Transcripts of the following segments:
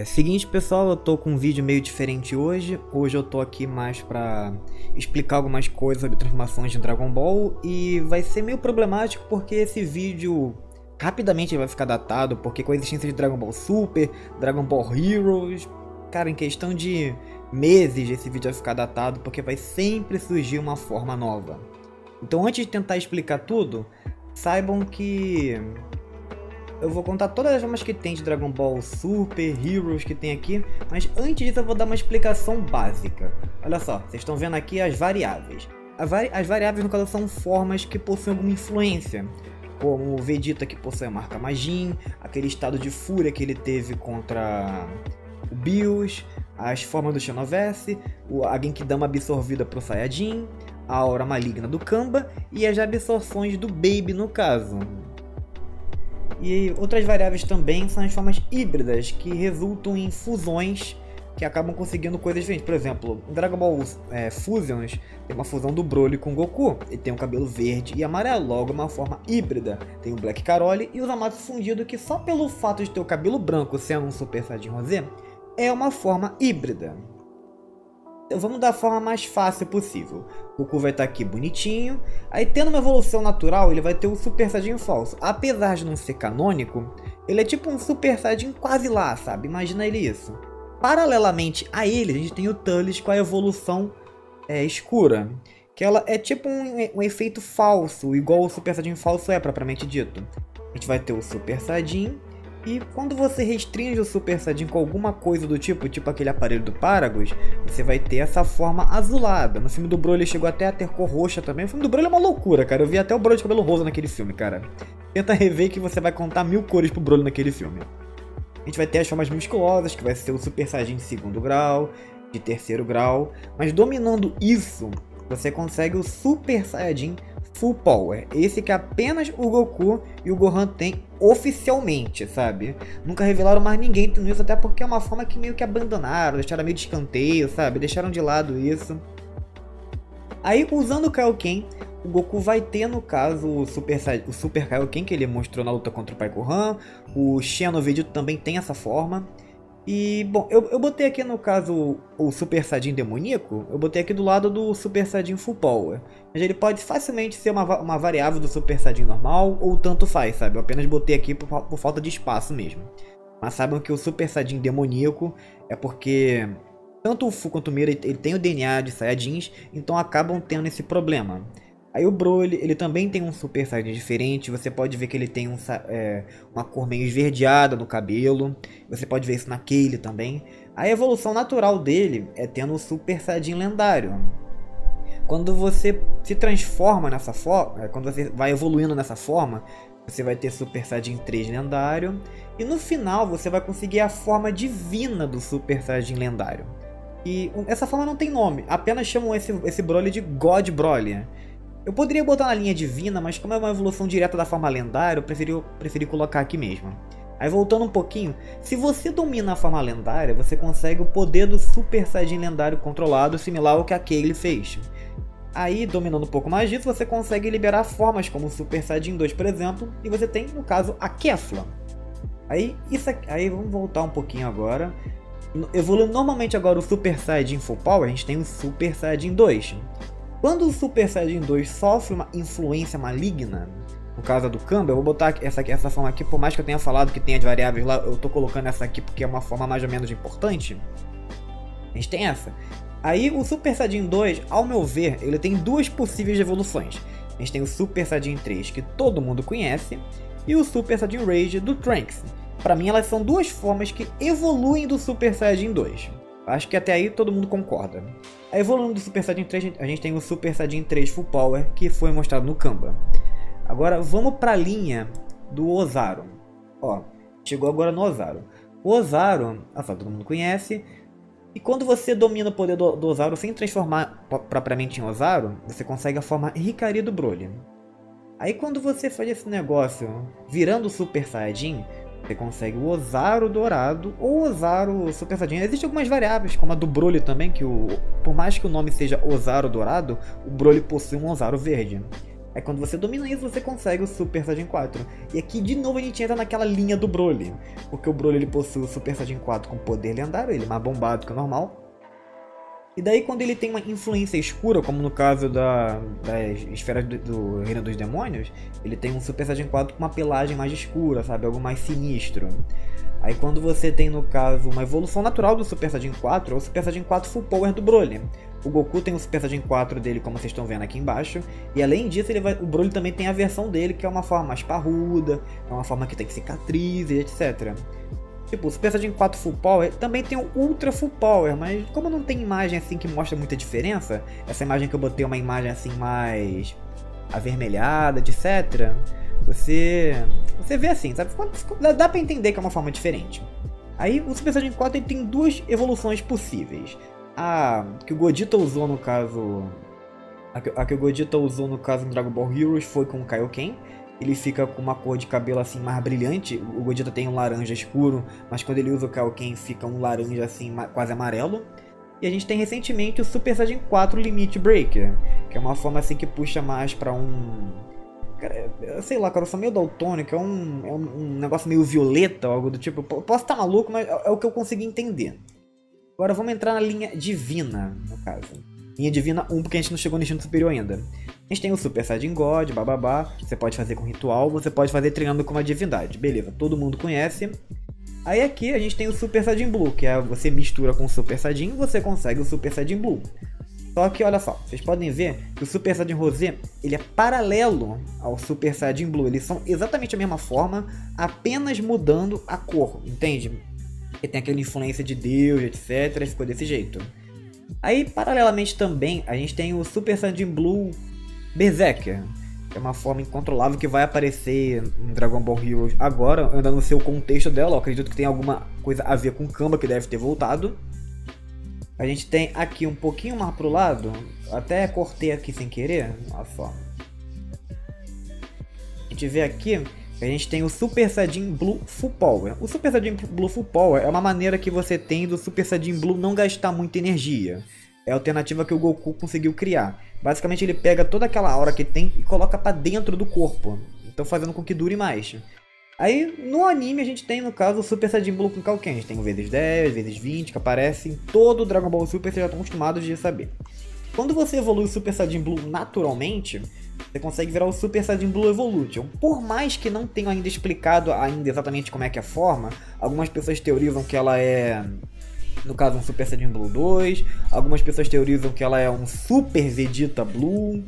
Seguinte pessoal, eu tô com um vídeo meio diferente hoje. Hoje eu tô aqui mais pra explicar algumas coisas sobre transformações de Dragon Ball. E vai ser meio problemático porque esse vídeo rapidamente vai ficar datado. Porque com a existência de Dragon Ball Super, Dragon Ball Heroes, cara, em questão de meses esse vídeo vai ficar datado. Porque vai sempre surgir uma forma nova. Então antes de tentar explicar tudo, saibam que eu vou contar todas as formas que tem de Dragon Ball Super, Heroes que tem aqui, mas antes disso eu vou dar uma explicação básica. Olha só, vocês estão vendo aqui as variáveis. As variáveis no caso são formas que possuem alguma influência, como o Vegeta que possui a marca Majin, aquele estado de fúria que ele teve contra o Bills, as formas do Xenoverse, a Genkidama absorvida pro Saiyajin, a aura maligna do Kamba e as absorções do Baby no caso. E outras variáveis também são as formas híbridas, que resultam em fusões que acabam conseguindo coisas diferentes. Por exemplo, em Dragon Ball Fusions, tem uma fusão do Broly com Goku. Ele tem um cabelo verde e amarelo, logo uma forma híbrida. Tem o Black Caroli e o Zamasu fundido, que só pelo fato de ter o cabelo branco sendo um Super Saiyajin Rosé, é uma forma híbrida. Então vamos da forma mais fácil possível. O Goku vai estar aqui bonitinho. Aí tendo uma evolução natural, ele vai ter o Super Saiyajin falso. Apesar de não ser canônico, ele é tipo um Super Saiyajin quase lá, sabe? Imagina ele isso. Paralelamente a ele, a gente tem o Turles com a evolução escura. Que ela é tipo um efeito falso, igual o Super Saiyajin falso é propriamente dito. A gente vai ter o Super Saiyajin. E quando você restringe o Super Saiyajin com alguma coisa do tipo aquele aparelho do Paragus, você vai ter essa forma azulada. No filme do Broly ele chegou até a ter cor roxa também. O filme do Broly é uma loucura, cara. Eu vi até o Broly de cabelo rosa naquele filme, cara. Tenta rever que você vai contar 1000 cores pro Broly naquele filme. A gente vai ter as formas musculosas, que vai ser o Super Saiyajin de 2º grau, de 3º grau. Mas dominando isso, você consegue o Super Saiyajin Full Power. Esse que apenas o Goku e o Gohan têm oficialmente, sabe? Nunca revelaram mais ninguém tendo isso, até porque é uma forma que meio que abandonaram, deixaram meio de escanteio, sabe? Deixaram de lado isso. Aí, usando o Kaioken, o Goku vai ter, no caso, o Super Kaioken, que ele mostrou na luta contra o Pai Gohan. O Xenoverse também tem essa forma. E, bom, eu botei aqui, no caso, o Super Saiyajin demoníaco, eu botei aqui do lado do Super Saiyajin Full Power. Mas ele pode facilmente ser uma variável do Super Saiyajin normal, ou tanto faz, sabe? Eu apenas botei aqui por falta de espaço mesmo. Mas saibam que o Super Saiyajin demoníaco é porque tanto o Fu quanto o Mira ele tem o DNA de Saiyajins, então acabam tendo esse problema. Aí o Broly, ele também tem um Super Saiyajin diferente, você pode ver que ele tem uma cor meio esverdeada no cabelo, você pode ver isso na Kaylee também. A evolução natural dele é tendo o Super Saiyajin lendário. Quando você se transforma nessa forma, quando você vai evoluindo nessa forma, você vai ter Super Saiyajin 3 lendário, e no final você vai conseguir a forma divina do Super Saiyajin lendário. E essa forma não tem nome, apenas chamam esse Broly de God Broly. Eu poderia botar na linha divina, mas como é uma evolução direta da forma lendária, eu preferi colocar aqui mesmo. Aí voltando um pouquinho, se você domina a forma lendária, você consegue o poder do Super Saiyajin lendário controlado, similar ao que a Kaylee fez. Aí, dominando um pouco mais disso, você consegue liberar formas como o Super Saiyajin 2, por exemplo, e você tem, no caso, a Kefla. Aí vamos voltar um pouquinho agora. Evoluindo normalmente agora o Super Saiyajin Full Power, a gente tem o Super Saiyajin 2. Quando o Super Saiyajin 2 sofre uma influência maligna, no caso do Kamba, eu vou botar essa forma aqui, por mais que eu tenha falado que tem as variáveis lá, eu tô colocando essa aqui porque é uma forma mais ou menos importante. A gente tem essa. Aí o Super Saiyajin 2, ao meu ver, ele tem duas possíveis evoluções. A gente tem o Super Saiyajin 3, que todo mundo conhece, e o Super Saiyajin Rage do Trunks. Pra mim elas são duas formas que evoluem do Super Saiyajin 2. Acho que até aí todo mundo concorda. A evoluindo do Super Saiyajin 3, a gente tem o Super Saiyajin 3 Full Power, que foi mostrado no Kamba. Agora vamos para a linha do Ozaru. Ó, chegou agora no Ozaru. O Ozaru, todo mundo conhece. E quando você domina o poder do Ozaru sem transformar propriamente em Ozaru, você consegue a forma Hikari do Broly. Aí quando você faz esse negócio virando o Super Saiyajin, você consegue o Ozaru dourado ou o Ozaru Super Saiyajin. Existem algumas variáveis, como a do Broly também, que por mais que o nome seja Ozaru dourado, o Broly possui um Ozaru verde. Aí quando você domina isso, você consegue o Super Saiyajin 4. E aqui de novo a gente entra naquela linha do Broly, porque o Broly ele possui o Super Saiyajin 4 com poder lendário, ele é mais bombado que o normal. E daí quando ele tem uma influência escura, como no caso das esferas do Reino dos Demônios, ele tem um Super Saiyajin 4 com uma pelagem mais escura, sabe? Algo mais sinistro. Aí quando você tem, no caso, uma evolução natural do Super Saiyajin 4, é o Super Saiyajin 4 Full Power do Broly. O Goku tem o Super Saiyajin 4 dele, como vocês estão vendo aqui embaixo. E além disso, o Broly também tem a versão dele, que é uma forma mais parruda, é uma forma que tem cicatrizes, etc. Tipo, o Super Saiyajin 4 Full Power também tem o Ultra Full Power, mas como não tem imagem assim que mostra muita diferença, essa imagem que eu botei é uma imagem assim mais avermelhada, etc. Você vê assim, sabe? Dá pra entender que é uma forma diferente. Aí o Super Saiyajin 4 ele tem duas evoluções possíveis. A que o Gogeta usou no caso... A que o Gogeta usou no caso em Dragon Ball Heroes foi com o Kaioken. Ele fica com uma cor de cabelo assim mais brilhante. O Gogeta tem um laranja escuro, mas quando ele usa o Kaioken fica um laranja assim quase amarelo. E a gente tem recentemente o Super Saiyajin 4 Limit Breaker, que é uma forma assim que puxa mais pra um... Cara, sei lá, cara, eu sou meio daltônico, é um negócio meio violeta, algo do tipo. Posso estar maluco, mas é o que eu consegui entender. Agora vamos entrar na linha divina, no caso. Linha divina 1, porque a gente não chegou no instinto superior ainda. A gente tem o Super Saiyajin God, bababá. Você pode fazer com ritual, você pode fazer treinando com uma divindade. Beleza, todo mundo conhece. Aí aqui a gente tem o Super Saiyajin Blue, que é você mistura com o Super Saiyajin e você consegue o Super Saiyajin Blue. Só que olha só, vocês podem ver que o Super Saiyajin Rosé, ele é paralelo ao Super Saiyajin Blue. Eles são exatamente a mesma forma, apenas mudando a cor, entende? Porque tem aquela influência de Deus, etc, e ficou desse jeito. Aí, paralelamente também, a gente tem o Super Saiyajin Blue Berserker, que é uma forma incontrolável que vai aparecer em Dragon Ball Heroes agora. Eu ainda não sei o contexto dela, eu acredito que tem alguma coisa a ver com Kamba, que deve ter voltado. A gente tem aqui um pouquinho mais pro lado, até cortei aqui sem querer, olha só. A gente vê aqui que a gente tem o Super Saiyajin Blue Full Power. O Super Saiyajin Blue Full Power é uma maneira que você tem do Super Saiyajin Blue não gastar muita energia. É a alternativa que o Goku conseguiu criar. Basicamente ele pega toda aquela aura que tem e coloca pra dentro do corpo, então fazendo com que dure mais. Aí no anime a gente tem, no caso, o Super Saiyajin Blue com Kaioken. A gente tem o vezes 10, vezes 20, que aparece em todo o Dragon Ball Super, vocês já estão acostumados de saber. Quando você evolui o Super Saiyajin Blue naturalmente, você consegue virar o Super Saiyajin Blue Evolution. Por mais que não tenham ainda explicado exatamente como é que é a forma, algumas pessoas teorizam que ela é, no caso, um Super Saiyajin Blue 2, algumas pessoas teorizam que ela é um Super Vegeta Blue.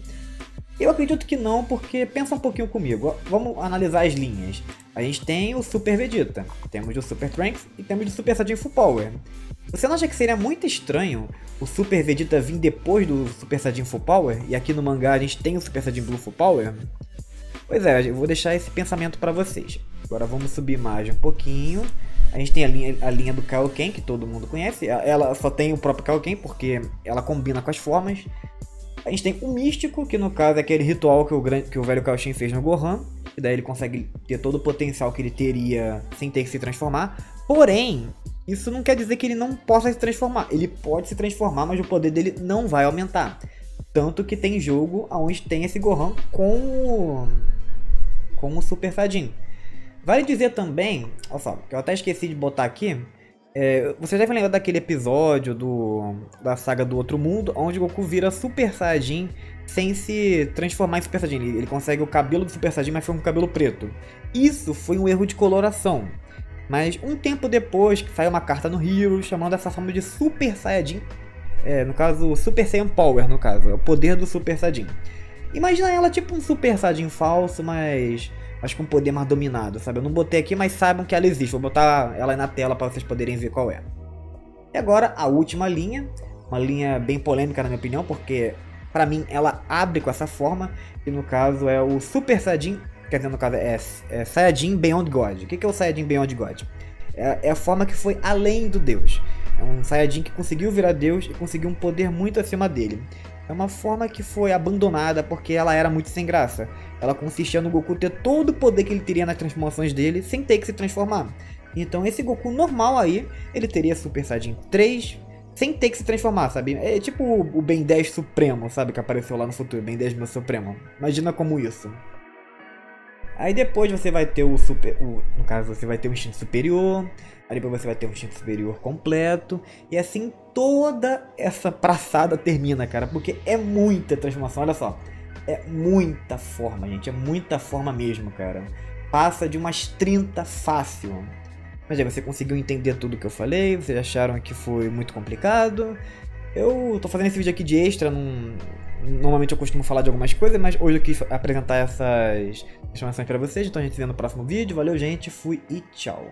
Eu acredito que não, porque pensa um pouquinho comigo. Vamos analisar as linhas. A gente tem o Super Vegeta, temos o Super Trunks e temos o Super Saiyajin Full Power. Você não acha que seria muito estranho o Super Vegeta vir depois do Super Saiyajin Full Power? E aqui no mangá a gente tem o Super Saiyajin Blue Full Power? Pois é, eu vou deixar esse pensamento para vocês. Agora vamos subir mais um pouquinho. A gente tem a linha do Kaioken, que todo mundo conhece. Ela só tem o próprio Kaioken, porque ela combina com as formas. A gente tem o Místico, que no caso é aquele ritual que o velho Kaioshin fez no Gohan. E daí ele consegue ter todo o potencial que ele teria sem ter que se transformar. Porém, isso não quer dizer que ele não possa se transformar. Ele pode se transformar, mas o poder dele não vai aumentar. Tanto que tem jogo onde tem esse Gohan com o Super Saiyajin. Vale dizer também, olha só, que eu até esqueci de botar aqui. Vocês devem lembrar daquele episódio da saga do Outro Mundo, onde o Goku vira Super Saiyajin sem se transformar em Super Saiyajin. Ele consegue o cabelo do Super Saiyajin, mas foi com cabelo preto. Isso foi um erro de coloração. Mas um tempo depois, que saiu uma carta no Hero chamando essa forma de Super Saiyajin. No caso, Super Saiyan Power, no caso. É o poder do Super Saiyajin. Imagina ela tipo um Super Saiyajin falso, mas com poder mais dominado, sabe? Eu não botei aqui, mas saibam que ela existe. Vou botar ela aí na tela para vocês poderem ver qual é. E agora, a última linha. Uma linha bem polêmica, na minha opinião, porque pra mim ela abre com essa forma. Que no caso é o Super Saiyajin. Quer dizer, no caso é Saiyajin Beyond God. O que é o Saiyajin Beyond God? É a forma que foi além do Deus. É um Saiyajin que conseguiu virar Deus e conseguiu um poder muito acima dele. É uma forma que foi abandonada porque ela era muito sem graça. Ela consistia no Goku ter todo o poder que ele teria nas transformações dele sem ter que se transformar. Então esse Goku normal aí, ele teria Super Saiyajin 3, sem ter que se transformar, sabe? É tipo o Ben 10 Supremo, sabe? Que apareceu lá no futuro, Ben 10 meu Supremo. Imagina como isso. Aí depois você vai ter no caso, você vai ter um instinto superior. Aí depois você vai ter um instinto superior completo. E assim toda essa praçada termina, cara. Porque é muita transformação, olha só. É muita forma, gente. É muita forma mesmo, cara. Passa de umas 30 fácil. Mas aí você conseguiu entender tudo que eu falei? Vocês acharam que foi muito complicado? Eu tô fazendo esse vídeo aqui de extra, normalmente eu costumo falar de algumas coisas, mas hoje eu quis apresentar essas informações pra vocês, então a gente se vê no próximo vídeo. Valeu, gente, fui e tchau!